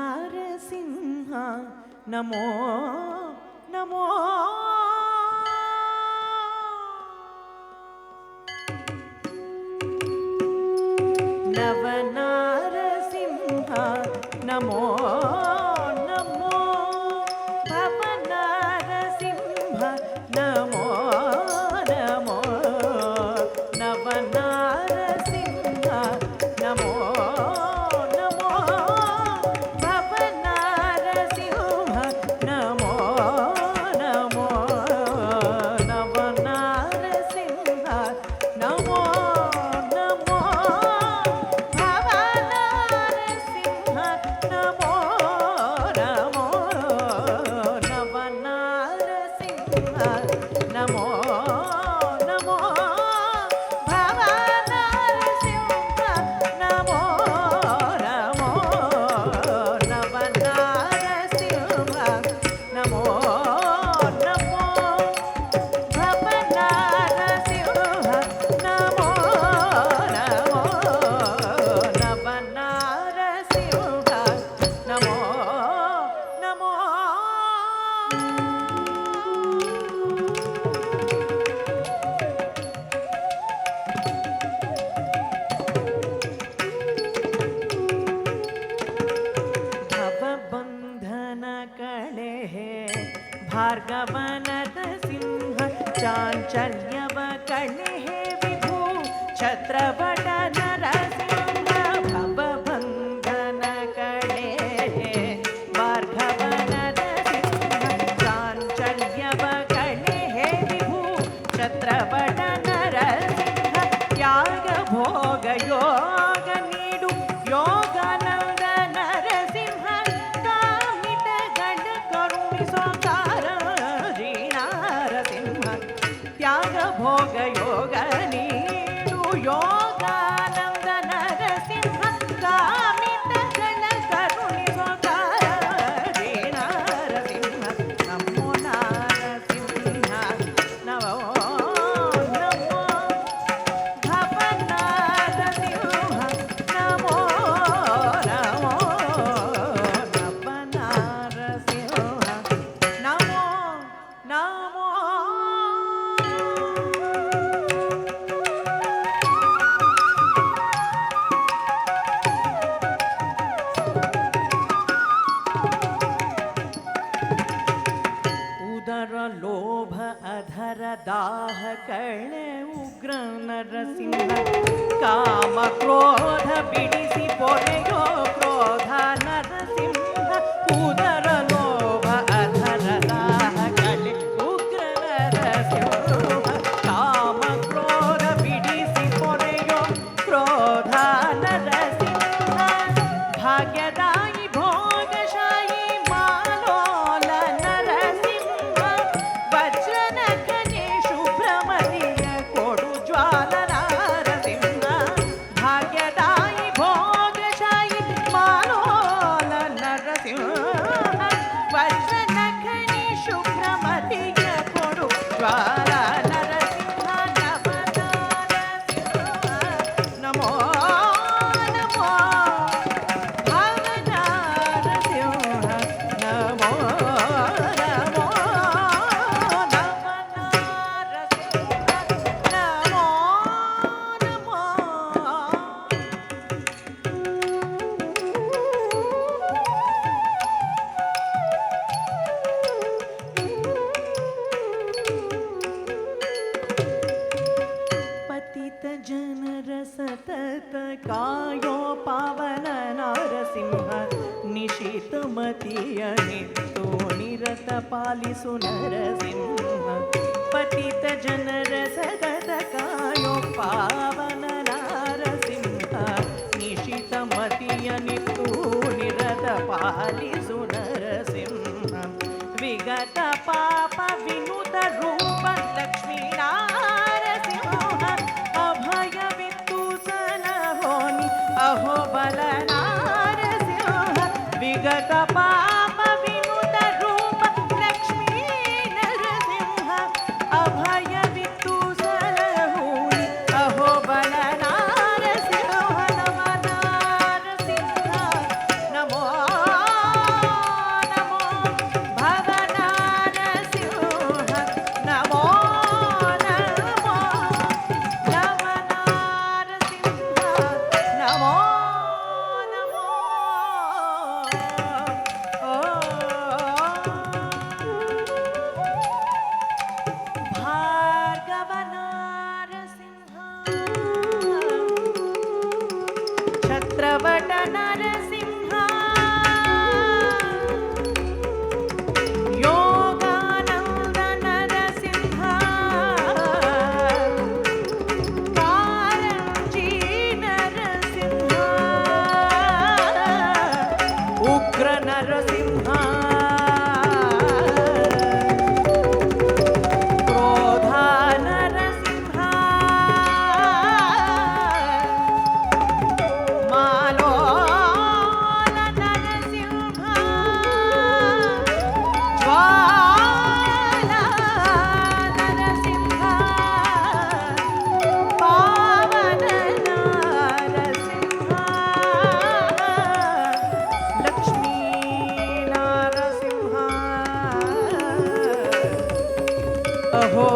ನವನಾರಸಿಂಹ ನಮೋ ನಮೋ ನವನಾರಸಿಂಹ ನಮೋ ನಮೋ ಭವನಾರಸಿಂಹ ನಮೋ ನಮೋ ನವನಾರಸಿಂಹ ನಮೋ ನಮೋ ಭವನಾರಸಿಂಹ ನಮೋ ನಮೋ ನವನಾರಸಿಂಹ ನಮೋ ನಮೋ ನಮೋ ಭವನಾರಸಿಂಹ ನಮೋ ನಮೋ ನವನಾರಸಿಂಹ ನಮೋ ನಮೋ ಭವನಾರಸಿಂಹ ನಮೋ ನಮೋ ನವನಾರಸಿಂಹ ನಮೋ ನಮೋ ಭವಬಂಧನ ಕಳೆಹೆ ಭಾರ್ಗವನದ ಸಿಂಹ ಚಾಂಚಲ್ಯವ ಕಳೆಹೆ ವಿಭು ಛತ್ರಪಟ ನರಸಿಂಹ ಭವಬಂಧನ ಕಳೆಹೆ ಭಾರ್ಗವನದ ಸಿಂಹ ಚಾಂಚಲ್ಯವ ಕಳೆಹೆ ವಿಭು ಛತ್ರಪಟ ನರಸಿಂಹ ತ್ಯಾಗ ಭೋಗ ಯೋಗ ನೀಡು ಯೋಗಾನಂದ ನರಸಿಂಹ ಕಾಮಿತಗಳ ಕರುಣಿಸೋ ಕಾರಜಿ ನರಸಿಂಹ ತ್ಯಾಗ ಭೋಗ ಯೋಗ ನೀಡು ಯೋಗಾನಂದ ನರಸಿಂಹ ಕಾಮಿತಗಳ ಕರುಣಿಸೋ ಕಾರಜಿ ನರಸಿಂಹ ನಮೋ ನರಸಿಂಹ ನಮೋ ನಮೋ ಭವನಾರಸಿಂಹ ನಮೋ ನಮೋ ನವನಾರಸಿಂಹ ನಮೋ ನಮೋ ಉದರ ಲೋಭ ಅಧರ ದಾಹ ಕಳೆ ಉಗ್ರ ನರಸಿಂಹ ಕಾಮ ಕ್ರೋಧ ಬಿಡಿಸಿ ಪೊರೆಯೋ ಕ್ರೋಧ ನರಸಿಂಹ ಉದರ ಲೋಭ ಅಧರ ದಾಹ ಕಳೆ ಉಗ್ರ ನರಸಿಂಹ ಕಾಮ ಕ್ರೋಧ ಬಿಡಿಸಿ ಪೊರೆಯೋ ಕ್ರೋಧ ನರಸಿಂಹ ಭಾಗ್ಯದಾಯಿ ಭೋಗಶಾಹಿ ಮಾಲೋಲ ನರಸಿಂಹ ವಜ್ರನಖನೆ ಶುಭ್ರಮತಿಯ ಕೊಡು ಜ್ವಾಲ ನರಸಿಂಹ ಭಾಗ್ಯದಾಯಿ ಭೋಗಶಾಹಿ ಮಾಲೋಲ ನರಸಿಂಹ ವಜ್ರನಖನೆ ಶುಭ್ರಮತಿಯ ಕೊಡು ಜ್ವಾಲ ನರಸಿಂಹ ನವನಾರಸಿಂಹ ನಮೋ ನಮೋ ಭವನಾರಸಿಂಹ ನಮೋ ನಮೋ ನವನಾರಸಿಂಹ ನಮೋ ನಮೋ ಪತಿತ ಜನರ ಸತತ ಕಾಯೋ ಪಾವನ ನರಸಿಂಹ ನಿಶಿತ ಮತಿಯ ನಿತ್ತು ನಿರತ ಪಾಲಿಸು ನರಸಿಂಹ ಪತಿತ ಜನರ ಸತತ ಕಾಯೋ ಪಾವನ ನರಸಿಂಹ ನಿಶಿತ ಮತಿಯ ನಿತ್ತು ನಿರತ ಪಾಲಿಸು ನರಸಿಂಹ ವಿಗತ ಪಾಪ ವಿನುತ ರೂಪ ಲಕ್ಷ್ಮೀ ನಾರಸಿಂಹ ಅಭಯವಿತ್ತು ಸಲಹೋನಿ ಅಹೋ ಬಲ ನಾರಸಿಂಹ ವಿಗತ ಪಾಪ ವಿನುತ ರೂಪ ಲಕ್ಷ್ಮೀ ನರಸಿಂಹ ಅಭಯವಿತ್ತು ಸಲಹೋನಿ ಅಹೋ ಬಲ ನಾರಸಿಂಹ ನವನಾರಸಿಂಹ ನರಸಿಂಹ ಕ್ರೋಧ ನರಸಿಂಹ ಮಾಲೋಲ ನರಸಿಂಹ ಜ್ವಾಲ ನರಸಿಂಹ ಪಾವನ ನರಸಿಂಹ ಲಕ್ಷ್ಮೀ ನರಸಿಂಹ ಅಹೋ